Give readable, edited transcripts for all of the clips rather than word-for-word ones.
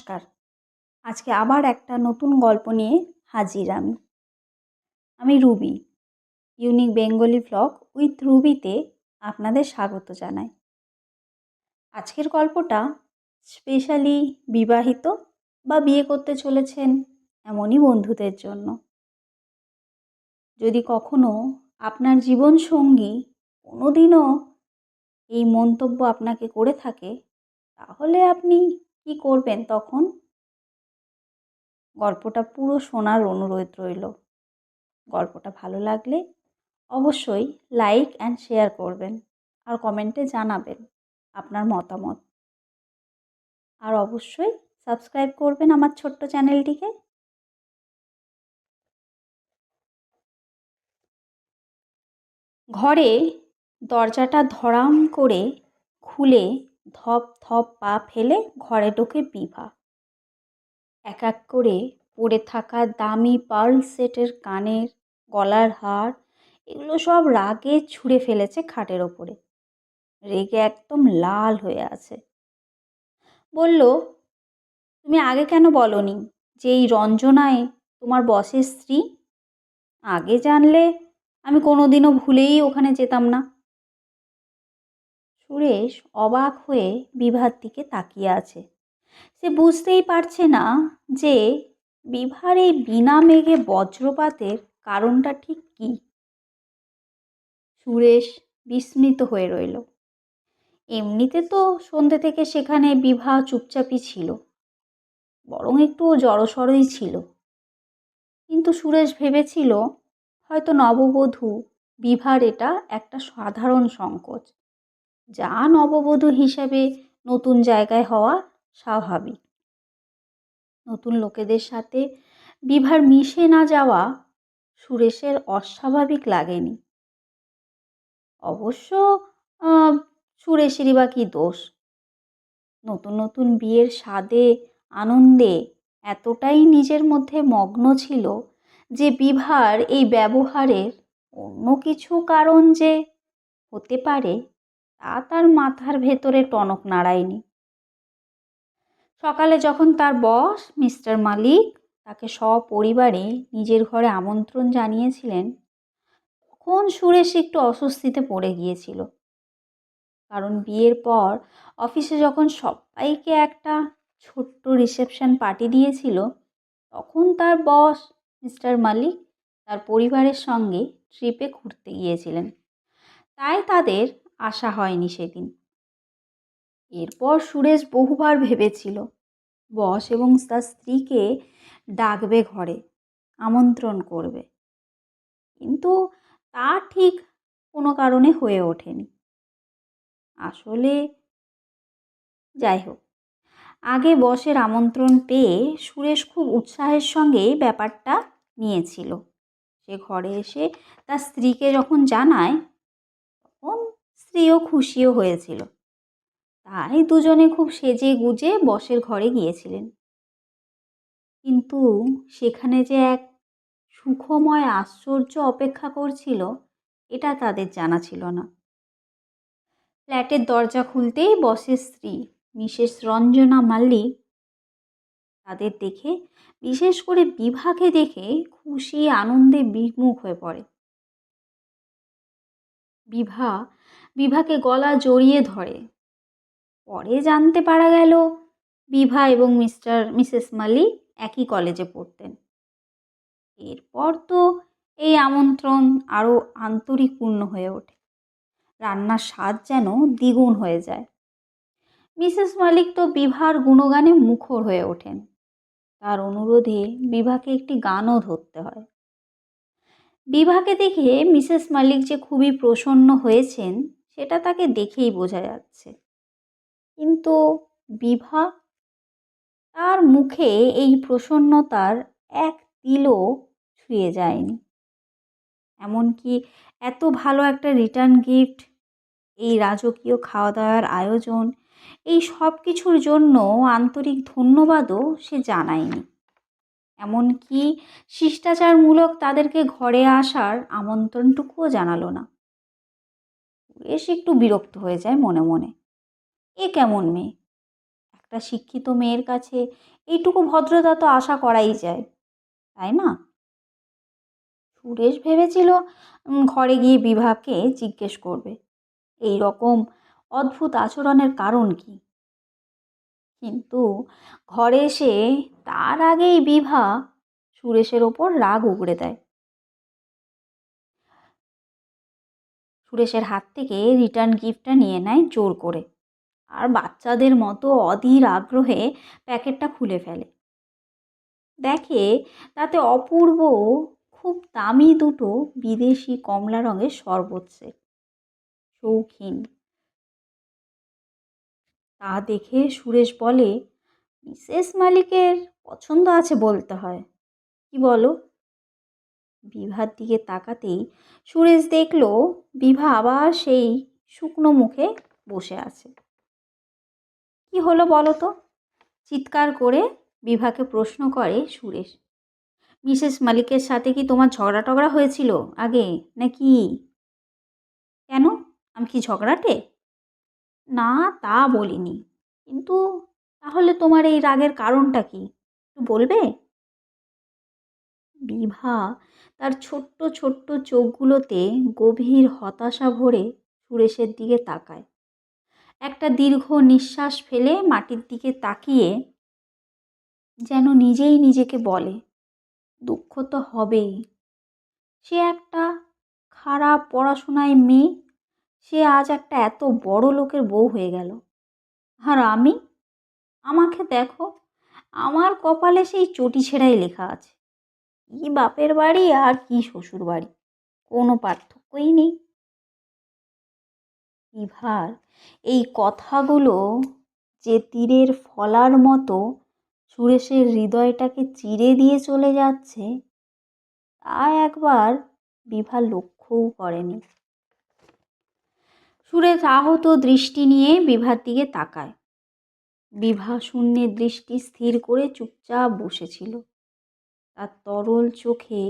নমস্কার। আজকে আবার একটা নতুন গল্প নিয়ে হাজির আমি Ruby. Unique Bengali vlog with রুবিতে আপনাদের স্বাগত জানাই। আজকের গল্পটা স্পেশালি বিবাহিত বা বিয়ে করতে চলেছেন এমনই বন্ধুদের জন্য। যদি কখনো আপনার জীবনসঙ্গী কোনোদিনও এই মন্তব্য আপনাকে করে থাকে, তাহলে আপনি কি করবেন তখন? গল্পটা পুরো শোনার অনুরোধ রইল। গল্পটা ভালো লাগলে অবশ্যই লাইক অ্যান্ড শেয়ার করবেন আর কমেন্টে জানাবেন আপনার মতামত। আর অবশ্যই সাবস্ক্রাইব করবেন আমার ছোট্ট চ্যানেলটিকে। ঘরে দরজাটা ধড়াম করে খুলে ধপ ধপ পা ফেলে ঘরে ঢোকে বিভা। এক এক করে পড়ে থাকা দামি পার্ল সেটের কানের, গলার হার এগুলো সব রাগে ছুঁড়ে ফেলেছে খাটের ওপরে। রেগে একদম লাল হয়ে আছে। বলল, তুমি আগে কেন বলনি যে এই রঞ্জনায় তোমার বসের স্ত্রী? আগে জানলে আমি কোনোদিনও ভুলেই ওখানে যেতাম না। সুরেশ অবাক হয়ে বিভার দিকে তাকিয়ে আছে। সে বুঝতেই পারছে না যে বিভার এই বিনা মেঘে বজ্রপাতের কারণটা ঠিক কী। সুরেশ বিস্মিত হয়ে রইল। এমনিতে তো সন্ধ্যে থেকে সেখানে বিভা চুপচাপই ছিল, বরং একটু জড়সড়ই ছিল। কিন্তু সুরেশ ভেবেছিল হয়তো নববধূ বিভার এটা একটা সাধারণ সংকোচ, যা নববধূ হিসেবে নতুন জায়গায় হওয়া স্বাভাবিক। নতুন লোকেদের সাথে বিভার মিশে না যাওয়া সুরেশের অস্বাভাবিক লাগেনি। অবশ্য সুরেশেরই বা কী দোষ? নতুন নতুন বিয়ের স্বাদে আনন্দে এতটাই নিজের মধ্যে মগ্ন ছিল যে বিভার এই ব্যবহারের অন্য কিছু কারণ যে হতে পারে তা তার মাথার ভেতরে টনক নাড়ায়নি। সকালে যখন তার বস মিস্টার মালিক তাকে সপরিবারে নিজের ঘরে আমন্ত্রণ জানিয়েছিলেন, তখন সুরেশ একটু অস্বস্তিতে পড়ে গিয়েছিল। কারণ বিয়ের পর অফিসে যখন সবাইকে একটা ছোট্ট রিসেপশন পার্টি দিয়েছিল, তখন তার বস মিস্টার মালিক তার পরিবারের সঙ্গে ট্রিপে ঘুরতে গিয়েছিলেন, তাই তাদের আসা হয়নি সেদিন। এরপর সুরেশ বহুবার ভেবেছিল বস এবং তার স্ত্রীকে ডাকবে ঘরে, আমন্ত্রণ করবে, কিন্তু তা ঠিক কোনো কারণে হয়ে ওঠেনি। আসলে যাই হোক, আগে বসের আমন্ত্রণ পেয়ে সুরেশ খুব উৎসাহের সঙ্গে ব্যাপারটা নিয়েছিল। সে ঘরে এসে তার স্ত্রীকে যখন জানায়, তখন স্ত্রীও খুশিও হয়েছিল। তাই দুজনে খুব সেজে গুজে বসের ঘরে গিয়েছিলেন। কিন্তু সেখানে যে এক সুখময় আশ্চর্য অপেক্ষা করছিল, এটা তাদের জানা ছিল না। ফ্ল্যাটের দরজা খুলতেই বসের স্ত্রী মিসেস রঞ্জনা মাল্লিক তাদের দেখে, বিশেষ করে বিভাকে দেখে খুশি আনন্দে বিমুখ হয়ে পড়ে। বিভাকে গলা জড়িয়ে ধরে। পরে জানতে পারা গেল বিভা এবং মিসেস মাল্লিক একই কলেজে পড়তেন। এরপর তো এই আমন্ত্রণ আরও আন্তরিকপূর্ণ হয়ে ওঠে। রান্নার স্বাদ যেন দ্বিগুণ হয়ে যায়। মিসেস মালিক তো বিভার গুণগানে মুখর হয়ে ওঠেন। তার অনুরোধে বিভাকে একটি গানও ধরতে হয়। বিভাকে দেখে মিসেস মালিক যে খুবই প্রসন্ন হয়েছেন, সেটা তাকে দেখেই বোঝা যাচ্ছে। কিন্তু বিভা, তার মুখে এই প্রসন্নতার এক তিলও ছুঁয়ে যায়নি। এমনকি এত ভালো একটা রিটার্ন গিফট, এই রাজকীয় খাওয়া দাওয়ার আয়োজন, এই সব কিছুর জন্য আন্তরিক ধন্যবাদও সে জানায়নি। এমনকি শিষ্টাচারমূলক তাদেরকে ঘরে আসার আমন্ত্রণটুকুও জানালো না। বেশ একটু বিরক্ত হয়ে যায় মনে মনে। এ কেমন মেয়ে? একটা শিক্ষিত মেয়ের কাছে এইটুকু ভদ্রতা তো আশা করাই যায়, তাই না? সুরেশ ভেবেছিল ঘরে গিয়ে বিভাকে জিজ্ঞেস করবে এই রকম অদ্ভুত আচরণের কারণ কি। কিন্তু ঘরে এসে তার আগেই বিভা সুরেশের ওপর রাগ উগড়ে দেয়। সুরেশের হাত থেকে রিটার্ন গিফটটা নিয়ে নেয় জোর করে, আর বাচ্চাদের মতো অধীর আগ্রহে প্যাকেটটা খুলে ফেলে। দেখে তাতে অপূর্ব খুব দামি দুটো বিদেশি কমলা রঙের শরবত সেট, শৌখিন। তা দেখে সুরেশ বলে, মিসেস মালিকের পছন্দ আছে বলতে হয়, কি বলো? বিভার দিকে তাকাতেই সুরেশ দেখল বিভা আবার সেই শুকনো মুখে বসে আছে। কি হলো বলো তো? চিৎকার করে বিভাকে প্রশ্ন করে সুরেশ। মিসেস মালিকের সাথে কি তোমার ঝগড়া টগড়া হয়েছিল আগে নাকি? কেন, আমি কি ঝগড়াটে? না, তা বলিনি, কিন্তু তাহলে তোমার এই রাগের কারণটা কি, একটু বলবে? বিভা তার ছোট্ট ছোট্ট চোখগুলোতে গভীর হতাশা ভরে সুরেশের দিকে তাকায়। একটা দীর্ঘ নিঃশ্বাস ফেলে মাটির দিকে তাকিয়ে যেন নিজেই নিজেকে বলে, দুঃখ তো হবেই। সে একটা খারাপ পড়াশোনায় মেয়ে, সে আজ একটা এত বড় লোকের বউ হয়ে গেল। আর আমি, আমাকে দেখো, আমার কপালে সেই চটি ছেঁড়াই লেখা আছে। কি বাপের বাড়ি আর কি শ্বশুর বাড়ি, কোনো পার্থক্যই নেই। বিভার এই কথাগুলো যে তীরের ফলার মতো সুরেশের হৃদয়টাকে চিরে দিয়ে চলে যাচ্ছে, তা একবার বিভা লক্ষ্যও করেনি। সুরেশ আহত দৃষ্টি নিয়ে বিভার দিকে তাকায়। বিভা শূন্যের দৃষ্টি স্থির করে চুপচাপ বসেছিল। তার তরল চোখে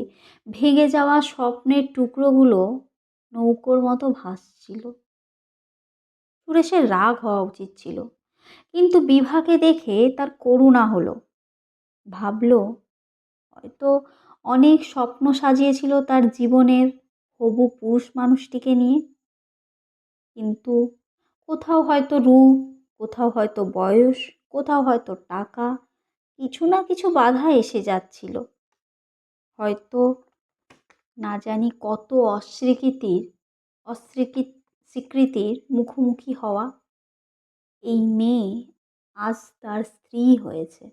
ভেঙে যাওয়া স্বপ্নের টুকরোগুলো নৌকোর মতো ভাসছিল। সুরেশের রাগ হওয়া উচিত ছিল, কিন্তু বিভাকে দেখে তার করুণা হলো। ভাবল, হয়তো অনেক স্বপ্ন সাজিয়েছিল তার জীবনের হবু পুরুষ মানুষটিকে নিয়ে, কিন্তু কোথাও হয়তো রূপ, কোথাও হয়তো বয়স, কোথাও হয়তো টাকা, কিছু না কিছু বাধা এসে যাচ্ছিল। হয়তো না জানি কত স্বীকৃতির মুখোমুখি হওয়া এই মেয়ে আজ তার স্ত্রী হয়েছে।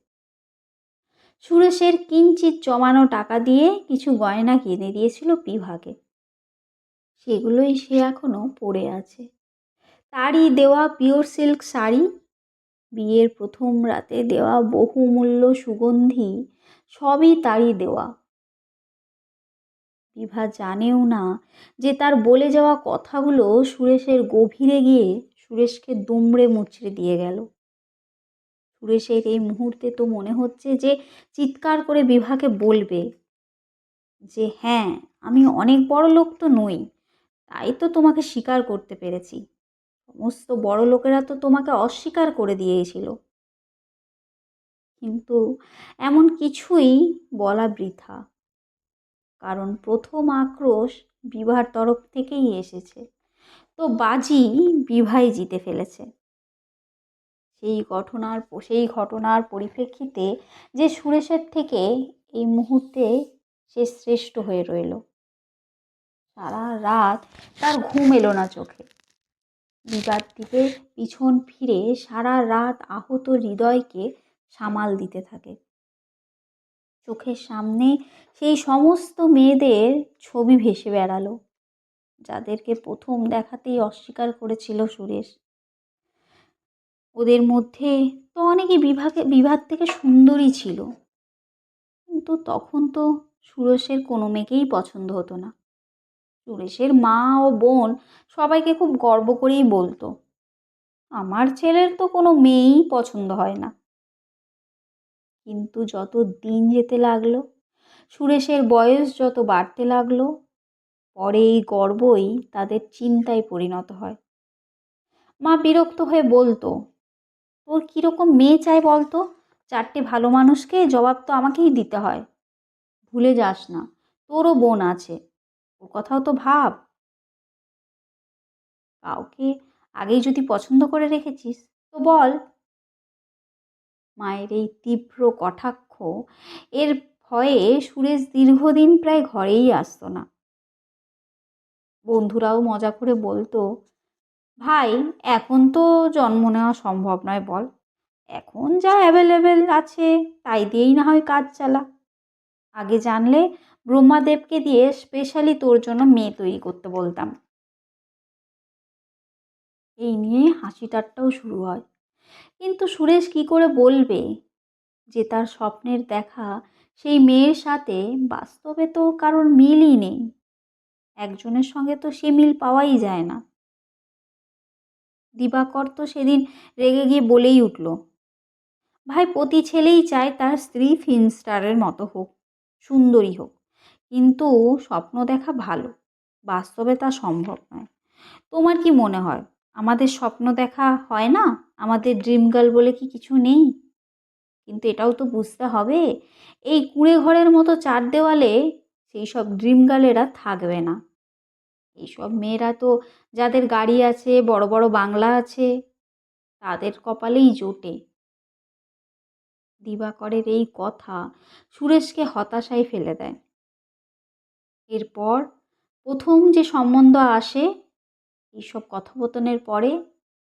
সুরেশের কিঞ্চিৎ জমানো টাকা দিয়ে কিছু গয়না কিনে দিয়েছিল বিভাকে, সেগুলোই সে এখনো পরে আছে। তারই দেওয়া পিওর সিল্ক শাড়ি, বিয়ের প্রথম রাতে দেওয়া বহুমূল্য সুগন্ধি, সবই তারই দেওয়া। বিভা জানেও না যে তার বলে যাওয়া কথাগুলো সুরেশের গভীরে গিয়ে সুরেশকে দুমড়ে মুচড়ে দিয়ে গেল। সুরেশের এই মুহূর্তে তো মনে হচ্ছে যে চিৎকার করে বিভাকে বলবে যে, হ্যাঁ, আমি অনেক বড় লোক তো নই, তাই তো তোমাকে স্বীকার করতে পেরেছি। সমস্ত বড় লোকেরা তো তোমাকে অস্বীকার করে দিয়েছিল। কিন্তু এমন কিছুই বলা বৃথা, কারণ প্রথম আক্রোশ বিভার তরফ থেকেই এসেছে। তো বাজি বিভাই জিতে ফেলেছে। সেই ঘটনার পরিপ্রেক্ষিতে যে সুরেশের থেকে এই মুহূর্তে সে শ্রেষ্ঠ হয়ে রইল। সারা রাত তার ঘুম এলো না চোখে। বিভার দিকে পিছন ফিরে সারা রাত আহত হৃদয়কে সামাল দিতে থাকে। চোখের সামনে সেই সমস্ত মেয়েদের ছবি ভেসে বেড়ালো, যাদেরকে প্রথম দেখাতেই অস্বীকার করেছিল সুরেশ। ওদের মধ্যে তো অনেকে বিভার থেকে সুন্দরী ছিল, কিন্তু তখন তো সুরেশের কোনো মেয়েকেই পছন্দ হতো না। সুরেশের মা ও বোন সবাইকে খুব গর্ব করেই বলতো, আমার ছেলের তো কোনো মেয়েই পছন্দ হয় না। কিন্তু যত দিন যেতে লাগলো, সুরেশের বয়স যত বাড়তে লাগলো, পরে এই গর্বই তাদের চিন্তায় পরিণত হয়। মা বিরক্ত হয়ে বলতো, তোর কীরকম মেয়ে চাই বলতো, চারটে ভালো মানুষকে জবাব তো আমাকেই দিতে হয়। ভুলে যাস না, তোরও বোন আছে, ওর কথাও তো ভাব। কাউকে আগেই যদি পছন্দ করে রেখেছিস তো বল। মায়ের এই তীব্র কটাক্ষ এর ভয়ে সুরেশ দীর্ঘদিন প্রায় ঘরেই আসতো না। বন্ধুরাও মজা করে বলতো, ভাই এখন তো জন্ম নেওয়া সম্ভব নয় বল, এখন যা অ্যাভেলেবেল আছে তাই দিয়েই না হয় কাজ চালা। আগে জানলে ব্রহ্মাদেবকে দিয়ে স্পেশালি তোর জন্য মেয়ে তৈরি করতে বলতাম। এই নিয়ে হাসি ঠাট্টাও শুরু হয়। কিন্তু সুরেশ কি করে বলবে যে তার স্বপ্নের দেখা সেই মেয়ের সাথে বাস্তবে তো কারোর মিলই নেই। একজনের সঙ্গে তো সে মিল পাওয়াই যায় না। দিবাকর তো সেদিন রেগে গিয়ে বলেই উঠল, ভাই প্রতি ছেলেই চায় তার স্ত্রী ফিল্ম স্টারের মতো হোক, সুন্দরী হোক, কিন্তু স্বপ্ন দেখা ভালো, বাস্তবে তা সম্ভব নয়। তোমার কি মনে হয় আমাদের স্বপ্ন দেখা হয় না? আমাদের ড্রিম গার্ল বলে কি কিছু নেই? কিন্তু এটাও তো বুঝতে হবে, এই কুঁড়ে ঘরের মতো চার দেওয়ালে সেই সব ড্রিম গার্লেরা থাকবে না। এইসব মেয়েরা তো যাদের গাড়ি আছে, বড় বড় বাংলা আছে, তাদের কপালেই জোটে। দিবাকরের এই কথা সুরেশকে হতাশায় ফেলে দেয়। এরপর প্রথম যে সম্বন্ধ আসে, এইসব কথোপকথনের পরে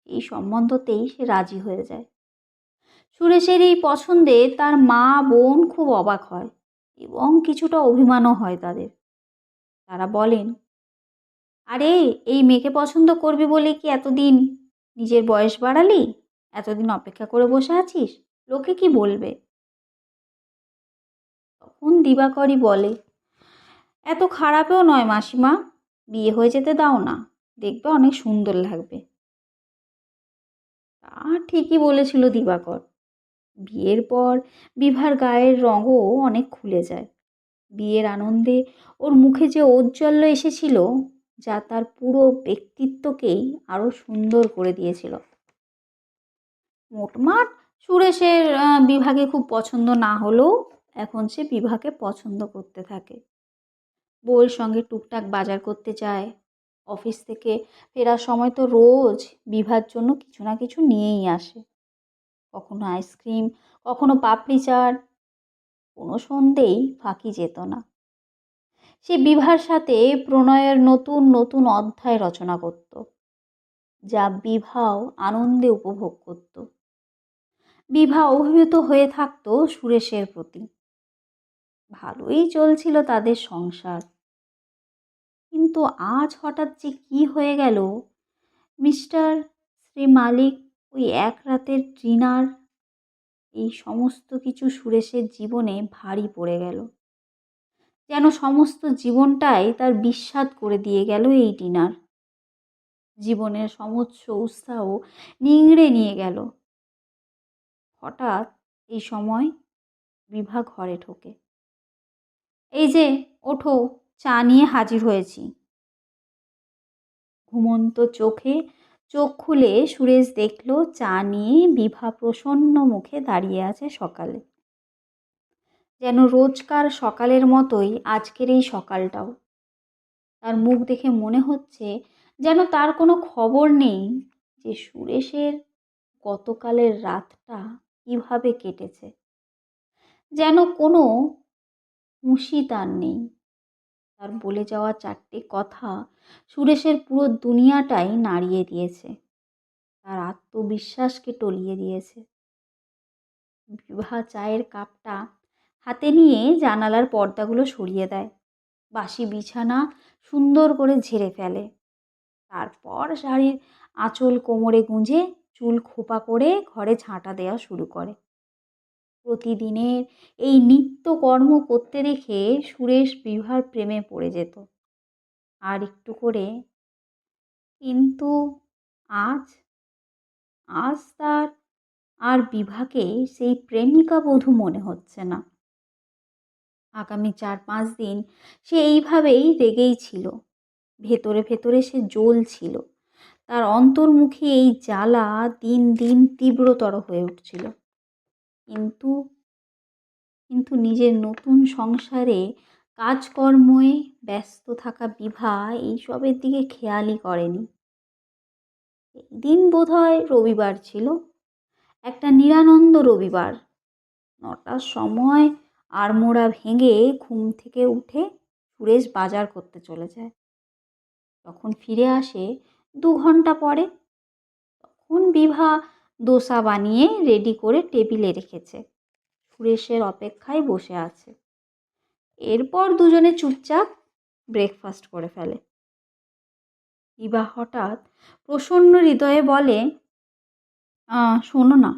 এই সম্বন্ধতেই সে রাজি হয়ে যায়। সুরেশের এই পছন্দে তার মা বোন খুব অবাক হয় এবং কিছুটা অভিমানও হয় তাদের। তারা বলেন, আরে এই মেয়েকে পছন্দ করবি বলে কি এতদিন নিজের বয়স বাড়ালি? এতদিন অপেক্ষা করে বসে আছিস, লোকে কি বলবে? তখন দিবাকরই বলে, এত খারাপও নয় মাসিমা, বিয়ে হয়ে যেতে দাও না, দেখবে অনেক সুন্দর লাগবে। তা ঠিকই বলেছিল দিবাকর। বিয়ের পর বিভার গায়ের রঙও অনেক খুলে যায়। বিয়ের আনন্দে ওর মুখে যে ঔজ্জ্বল্য এসেছিল, যা তার পুরো ব্যক্তিত্বকেই আরো সুন্দর করে দিয়েছিল। মোটমাট সুরেশের বিভাকে খুব পছন্দ না হলেও এখন সে বিভাকে পছন্দ করতে থাকে। বউয়ের সঙ্গে টুকটাক বাজার করতে যায়। অফিস থেকে ফেরার সময় তো রোজ বিভার জন্য কিছু না কিছু নিয়েই আসে। কখনো আইসক্রিম, কখনো পাপড়ি চাট, কোনো সন্ধ্যেই ফাঁকি যেত না। সে বিভার সাথে প্রণয়ের নতুন নতুন অধ্যায় রচনা করত, যা বিভাও আনন্দে উপভোগ করত। বিভা অভিভূত হয়ে থাকত সুরেশের প্রতি। ভালোই চলছিল তাদের সংসার। কিন্তু আজ হঠাৎ যে কি হয়ে গেল, মিস্টার শ্রী মালিক ওই এক রাতের ডিনার, এই সমস্ত কিছু সুরেশের জীবনে ভারী পড়ে গেল। যেন সমস্ত জীবনটাই তার বিস্বাদ করে দিয়ে গেল এই ডিনার। জীবনের সমস্ত উৎসাহ নিংড়ে নিয়ে গেল। হঠাৎ এই সময় বিভা ঘরে ঢোকে। এই যে, ওঠো, চা নিয়ে হাজির হয়েছি। ঘুমন্ত চোখে চোখ খুলে সুরেশ দেখল চা নিয়ে বিভা প্রসন্ন মুখে দাঁড়িয়ে আছে সকালে। যেন রোজকার সকালের মতোই আজকের এই সকালটাও। তার মুখ দেখে মনে হচ্ছে যেন তার কোনো খবর নেই যে সুরেশের গতকালের রাতটা কিভাবে কেটেছে। যেন কোনো হুঁশই তার নেই। তার বলে যাওয়া চারটে কথা সুরেশের পুরো দুনিয়াটাই নাড়িয়ে দিয়েছে, তার আত্মবিশ্বাসকে টলিয়ে দিয়েছে। বিভা চায়ের কাপটা হাতে নিয়ে জানালার পর্দাগুলো সরিয়ে দেয়, বাসি বিছানা সুন্দর করে ঝেড়ে ফেলে। তারপর শাড়ির আঁচল কোমরে গুঁজে চুল খোপা করে ঘরে ঝাঁটা দেওয়া শুরু করে। প্রতিদিনের এই নিত্যকর্ম করতে দেখে সুরেশ বিভার প্রেমে পড়ে যেত আর একটু করে। কিন্তু আজ আজ তার আর বিভাকে সেই প্রেমিকা বধূ মনে হচ্ছে না। আগামী 4-5 দিন সে এইভাবেই রেগেই ছিল। ভেতরে ভেতরে সে জ্বলছিল। তার অন্তর্মুখী এই জ্বালা দিন দিন তীব্রতর হয়ে উঠছিল। কিন্তু কিন্তু নিজের নতুন সংসারে কাজকর্মে ব্যস্ত থাকা বিভা এইসবের দিকে খেয়ালই করেনি। দিন বোধহয় রবিবার ছিল, একটা নিরানন্দ রবিবার। 9টার সময় আড়মোড়া ভেঙে ঘুম থেকে উঠে সুরেশ বাজার করতে চলে যায়। তখন ফিরে আসে 2 ঘন্টা পরে। তখন বিভা দোসা বানিয়ে রেডি করে টেবিলে রেখেছে, সুরেশের অপেক্ষায় বসে আছে। এরপর দুজনে চুপচাপ ব্রেকফাস্ট করে ফেলে। বিভা হঠাৎ প্রসন্ন হৃদয়ে বলে, শোনো না,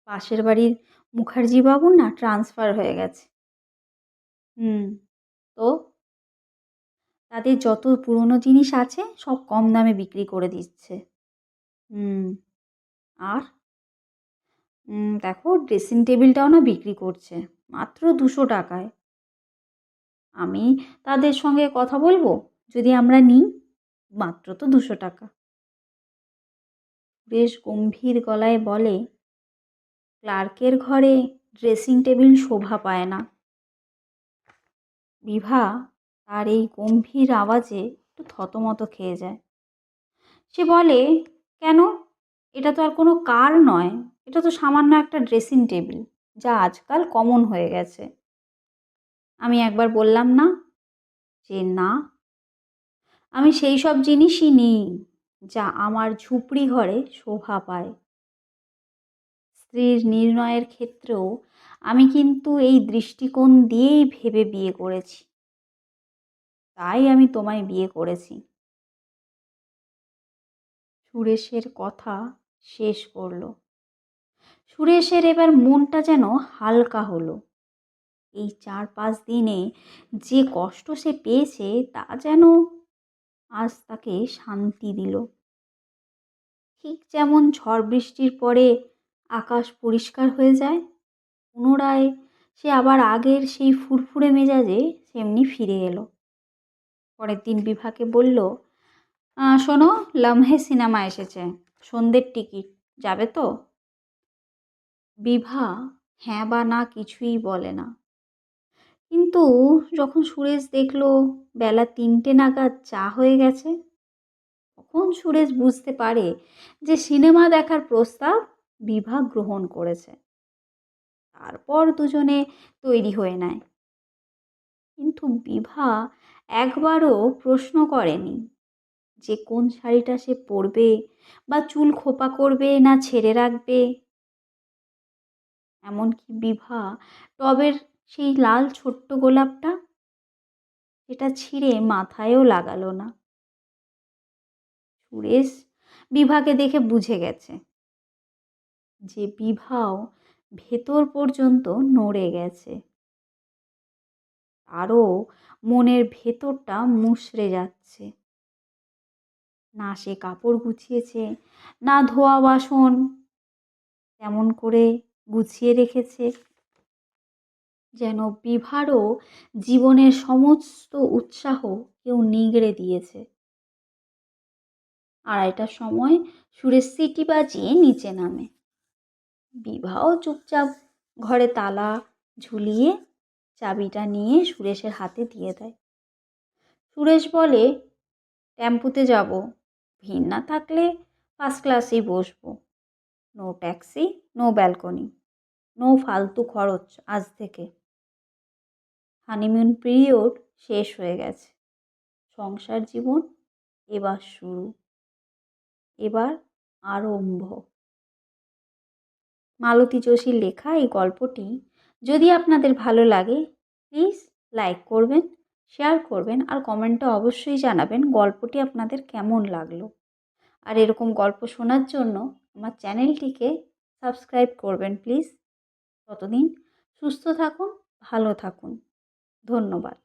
পাশের বাড়ির মুখার্জি বাবুর না ট্রান্সফার হয়ে গেছে। তো তাদের যত পুরনো জিনিস আছে সব কম দামে বিক্রি করে দিচ্ছে। আর দেখো, ড্রেসিং টেবিলটাও না বিক্রি করছে মাত্র 200 টাকায়। আমি তাদের সঙ্গে কথা বলবো, যদি আমরা নিই, মাত্র তো 200 টাকা। বেশ গম্ভীর গলায় বলে, ক্লার্কের ঘরে ড্রেসিং টেবিল শোভা পায় না। বিভা তার এই গম্ভীর আওয়াজে একটু থতমত খেয়ে যায়। সে বলে, কেন? এটা তো আর কোনো কার নয়, এটা তো সামান্য একটা ড্রেসিং টেবিল, যা আজকাল কমন হয়ে গেছে। আমি একবার বললাম না যে না, আমি সেই সব জিনিসই নিই যা আমার ঝুপড়ি ঘরে শোভা পায়। স্ত্রীর নির্ণয়ের ক্ষেত্রেও আমি কিন্তু এই দৃষ্টিকোণ দিয়েই ভেবে বিয়ে করেছি। তাই আমি তোমায় বিয়ে করেছি। সুরেশের কথা শেষ করল। সুরেশের এবার মনটা যেন হালকা হলো। এই 4-5 দিনে যে কষ্ট সে পেয়েছে তা যেন আজ তাকে শান্তি দিল। ঠিক যেমন ঝড় বৃষ্টির পরে আকাশ পরিষ্কার হয়ে যায়, পুনরায় সে আবার আগের সেই ফুরফুরে মেজাজে সেমনি ফিরে এলো। পরের দিন বিভাকে বলল, শোনো, লামহে সিনেমা এসেছে, সন্ধ্যের টিকিট, যাবে তো? বিভা হ্যাঁ বা না কিছুই বলে না। কিন্তু যখন সুরেশ দেখলো বেলা 3টে নাগাদ চা হয়ে গেছে, তখন সুরেশ বুঝতে পারে যে সিনেমা দেখার প্রস্তাব বিভা গ্রহণ করেছে। তারপর দুজনে তৈরি হয়ে নেয়। কিন্তু বিভা একবারও প্রশ্ন করেনি যে কোন শাড়িটা সে পরবে, বা চুল খোপা করবে না ছেড়ে রাখবে। এমনকি বিভা টবের সেই লাল ছোট্ট গোলাপটা, সেটা ছিঁড়ে মাথায়ও লাগালো না। সুরেশ বিভাকে দেখে বুঝে গেছে যে বিভাও ভেতর পর্যন্ত নড়ে গেছে, আরও মনের ভেতরটা মুষড়ে যাচ্ছে। না সে কাপড় গুছিয়েছে, না ধোয়া বাসন তেমন করে গুছিয়ে রেখেছে, যেন বিভারও জীবনের সমস্ত উৎসাহ কেউ নিগড়ে দিয়েছে। 2:30টার সময় সুরেশ সিটি বাজিয়ে নিচে নামে। বিভাও চুপচাপ ঘরে তালা ঝুলিয়ে চাবিটা নিয়ে সুরেশের হাতে দিয়ে দেয়। সুরেশ বলে, টেম্পুতে যাব, ভিড় না থাকলে ফার্স্ট ক্লাসেই বসবো। No taxi, no balcony, no ফালতু খরচ আজ থেকে। হানিমুন পিরিয়ড শেষ হয়ে গেছে, সংসার জীবন এবার শুরু, এবার আরম্ভ। মালতী যোশীর লেখা এই গল্পটি যদি আপনাদের ভালো লাগে, প্লিজ লাইক করবেন, শেয়ার করবেন, আর কমেন্টে অবশ্যই জানাবেন গল্পটি আপনাদের কেমন লাগলো। আর এরকম গল্প শোনার জন্য আমার চ্যানেলটিকে সাবস্ক্রাইব করবেন প্লিজ। ততদিন সুস্থ থাকুন, ভালো থাকুন। ধন্যবাদ।